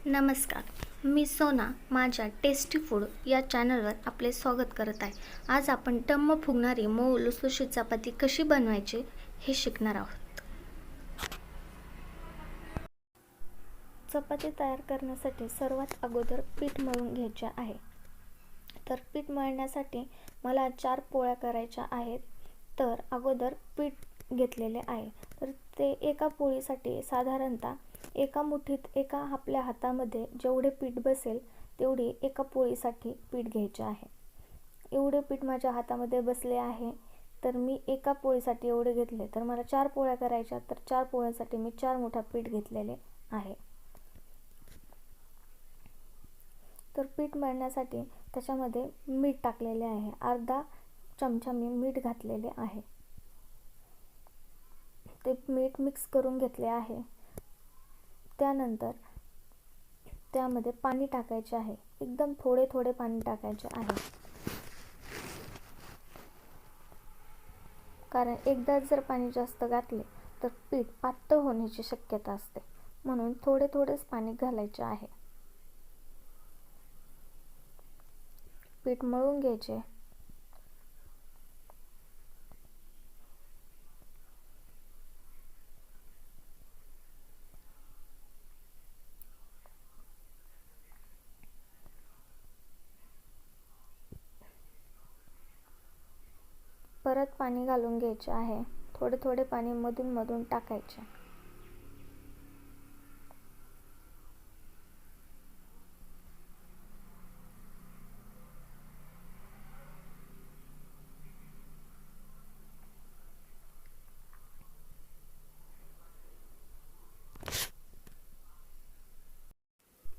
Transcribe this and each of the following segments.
नमस्कार, मी सोना माझ्या टेस्टी फूड या चॅनलवर आपले स्वागत करत आहे। आज आपण टम्म फुगणारी मऊ लुसलुशीत चपाती कशी बनवायची हे शिकणार आहोत। चपाती तयार करण्यासाठी सर्वात अगोदर पीठ मळून घ्यायचे आहे। तर पीठ मळण्यासाठी मला 4 पोळ्या करायच्या आहेत। तर अगोदर पीठ घेतलेले आहे। तर ते एका पोळीसाठी साधारणतः एका मुठीत एका आपल्या हातामध्ये जेवढे पीठ बसेल तेवढी एका पोळीसाठी पीठ घ्यायचे आहे। एवढे पीठ माझ्या हातामध्ये बसले आहे। तर मी एका पोळीसाठी एवढे घेतले। तर मला 4 पोळ्या करायच्या, तर 4 पोळ्यांसाठी मी 4 मुठा पीठ घेतलेले आहे। तर पीठ मळण्यासाठी त्याच्यामध्ये मीठ टाकलेले आहे। अर्धा चमचा मी मीठ घातलेले आहे। ते मीठ मिक्स करून घेतले आहे। त्यानंतर त्यामध्ये पाणी टाकायचे आहे। एकदम थोडे थोडे पाणी टाकायचे आहे, कारण एकदा जर पाणी जास्त घातले तर पीठ पातळ होण्याची शक्यता असते, म्हणून थोडे थोडेच पाणी घालायचे आहे। पीठ मळून घ्यायचे। परत पाणी घालून घ्यायचे आहे। थोडे थोडे पाणी मधून मधून टाकायचे।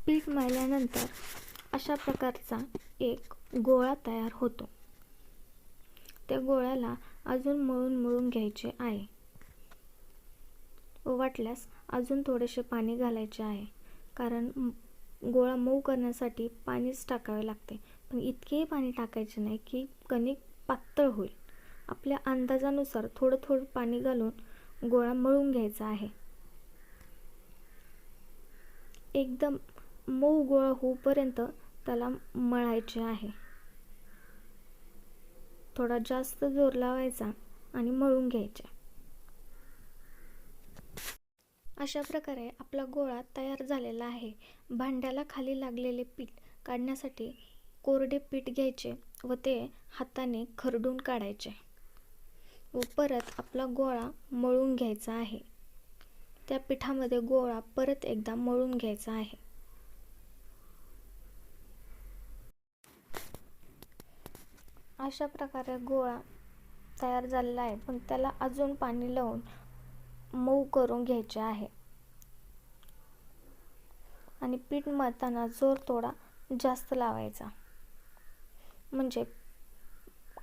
पीठ मळल्यानंतर अशा प्रकारचा एक गोळा तयार होतो। त्या गोळ्याला अजून मळून घ्यायचे आहे। वाटल्यास अजून थोडेसे पाणी घालायचे आहे, कारण गोळा मऊ करण्यासाठी पाणीच टाकावे लागते। पण इतके पाणी टाकायचे नाही की कणिक पातळ होईल। आपल्या अंदाजानुसार थोडं थोडं पाणी घालून गोळा मळून घ्यायचा आहे। एकदम मऊ गोळा होईपर्यंत त्याला मळायचे आहे। थोडा जास्त जोर लावायचा आणि मळून घ्यायचे। अशा प्रकारे आपला गोळा तयार झालेला आहे। भांड्याला खाली लागलेले पीठ काढण्यासाठी कोरडे पीठ घ्यायचे व ते हाताने खरडून काढायचे व परत आपला गोळा मळून घ्यायचा आहे। त्या पिठामध्ये गोळा परत एकदा मळून घ्यायचा आहे। अशा प्रकारे गोळा तयार झालेला आहे, पण त्याला अजून पाणी लावून मऊ करून घ्यायचे आहे। आणि पीठ मळताना जोर थोडा जास्त लावायचा, म्हणजे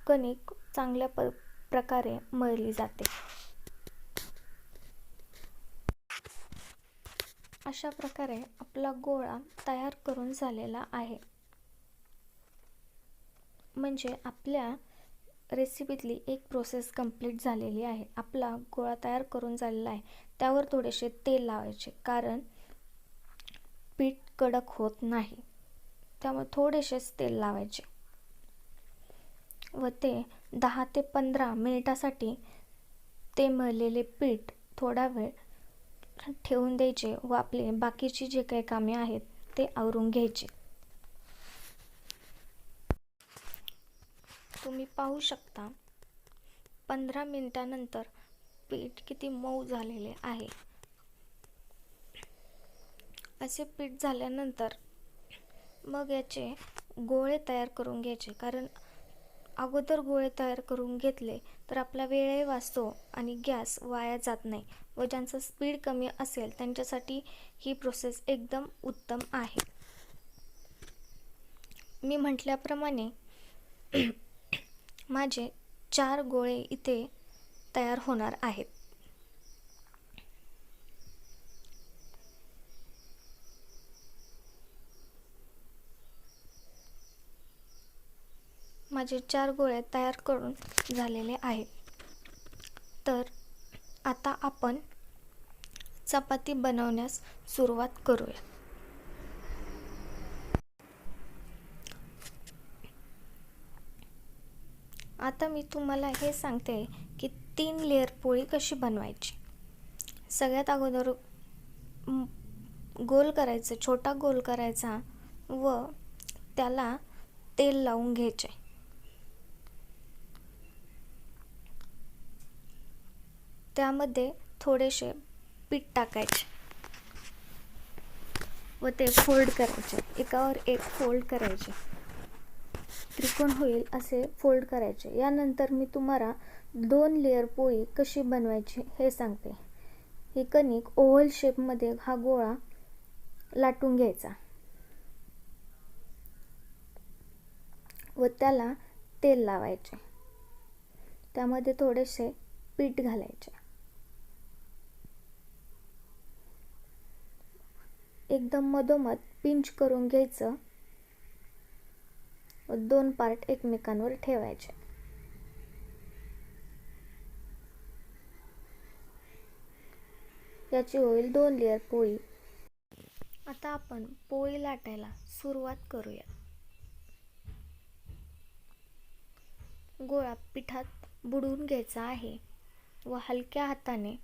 कणिक चांगल्या प्रकारे मळली जाते। अशा प्रकारे आपला गोळा तयार करून झालेला आहे। म्हणजे आपल्या रेसिपीतली एक प्रोसेस कंप्लीट झालेली आहे। आपला गोळा तयार करून झालेला आहे। त्यावर थोडेसे तेल लावायचे, कारण पीठ कडक होत नाही, त्यामुळे थोडेसेच तेल लावायचे व ते 10 ते 15 मिनिटासाठी ते मळलेले पीठ थोडा वेळ ठेवून द्यायचे व आपले बाकीची जे काही कामे आहेत ते आवरून घ्यायचे। तुम्ही पाहू शकता 15 मिनिटानंतर पीठ किती मऊ झालेले आहे। असे पीठ झाल्यानंतर मग याचे गोळे तयार करून घ्यायचे, कारण अगोदर गोळे तयार करून घेतले तर आपला वेळही वाचतो आणि गॅस वाया जात नाही व ज्यांचं स्पीड कमी असेल त्यांच्यासाठी ही प्रोसेस एकदम उत्तम आहे। मी म्हटल्याप्रमाणे माझे 4 गोळे इथे तयार होणार आहेत। माझे 4 गोळे तयार करून झालेले आहेत। तर आता आपण चपाती बनवण्यास सुरुवात करूया। आता मी तुम्हाला हे सांगते की 3 लेयर पोळी कशी बनवायची. सगळ्यात अगोदर गोल करायचं, छोटा गोल करायचा व त्याला तेल लावून घ्यायचे. त्यामध्ये थोडेसे पीठ टाकायचे व ते फोल्ड करायचे, एकावर एक फोल्ड करायचे, त्रिकोण होईल असे फोल्ड करायचे. यानंतर मी तुम्हाला 2 लेयर पोळी कशी बनवायची हे सांगते. ही कणिक ओव्हल शेपमध्ये हा गोळा लाटून घ्यायचा व त्याला तेल लावायचे. त्यामध्ये थोडेसे पीठ घालायचे. एकदम मधोमध पिंच करून घ्यायचं व 2 पार्ट एकमेकांवर ठेवायचे. याची होईल 2 लेयर पोळी. आता आपण पोळी लाटायला सुरुवात करूया. गोळा पिठात बुडवून घ्यायचा आहे व हलक्या हाताने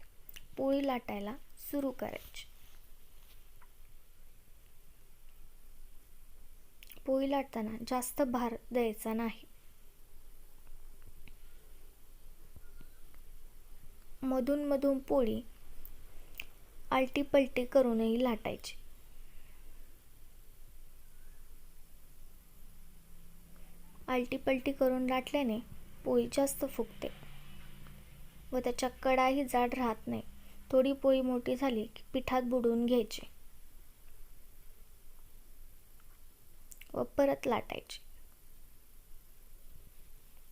पोळी लाटायला सुरू करायची. पोळी लाटताना जास्त भार द्यायचा नाही. मधून मधून पोळी आलटी पलटी करूनही लाटायची. आलटी पलटी करून लाटल्याने पोळी जास्त फुगते व त्याच्या कडाही जाड राहत नाही. थोडी पोळी मोठी झाली की पिठात बुडवून घ्यायची व परत लाटायची.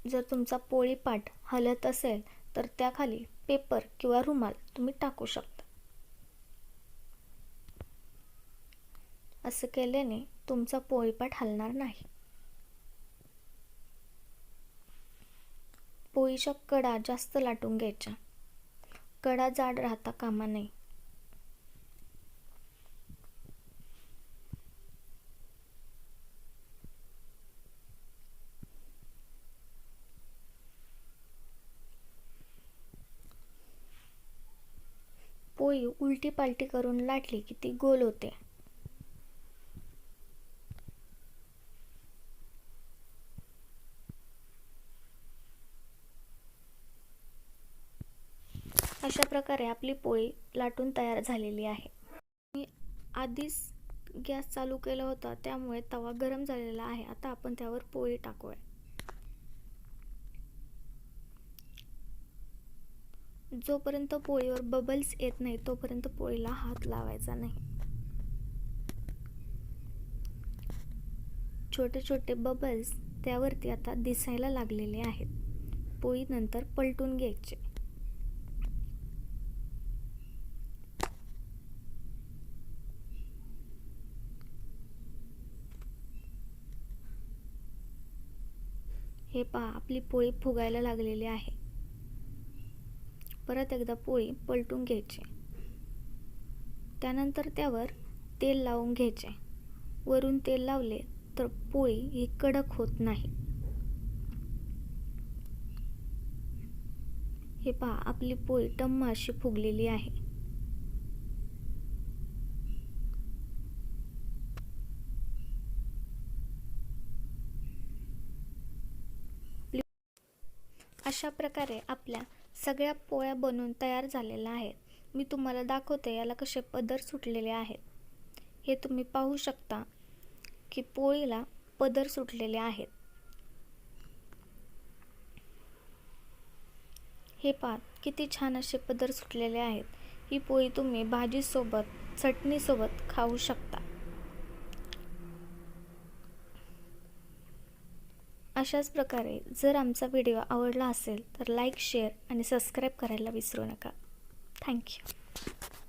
जर तुमचा पोळीपाट हलत असेल तर त्याखाली पेपर किंवा रुमाल तुम्ही टाकू शकता. असं केल्याने तुमचा पोळीपाट हलणार नाही. पोळीच्या कडा जास्त लाटून घ्यायच्या, कडा जाड राहता कामा नये. पोळी उलटी पालटी करून लाटली की ती गोल होते. अशा प्रकारे आपली पोळी लाटून तयार झालेली आहे. मी आधीच गॅस चालू केला होता त्यामुळे तवा गरम झालेला आहे. आता आपण त्यावर पोळी टाकूया. जोपर्यंत पोळीवर बबल्स येत नाही तोपर्यंत पोळीला हात लावायचा नाही. छोटे छोटे बबल्स त्यावरती आता दिसायला लागलेले आहेत. पोळी नंतर पलटून घ्यायचे. हे पहा, आपली पोळी फुगायला लागलेली आहे. परत एकदा पोळी पलटून घ्यायची. त्यानंतर त्यावर तेल लावून घ्यायचे. वरून तेल लावले तर पोळी ही कडक होत नाही. हे पहा, आपली पोळी टम्म अशी फुगलेली आहे. अशा प्रकारे आपल्या सगळ्या पोळ्या बनवून तयार झालेल्या आहेत. मी तुम्हाला दाखवते याला कसे पदर सुटलेले आहेत. हे तुम्ही पाहू शकता की पोळीला पदर सुटलेले आहेत. हे पहा, किती छान असे पदर सुटलेले आहेत. ही पोळी तुम्ही भाजीसोबत, चटणीसोबत खाऊ शकता. अशाच प्रकारे जर आमचा व्हिडिओ आवडला असेल तर लाईक, शेअर आणि सबस्क्राईब करायला विसरू नका. थँक्यू.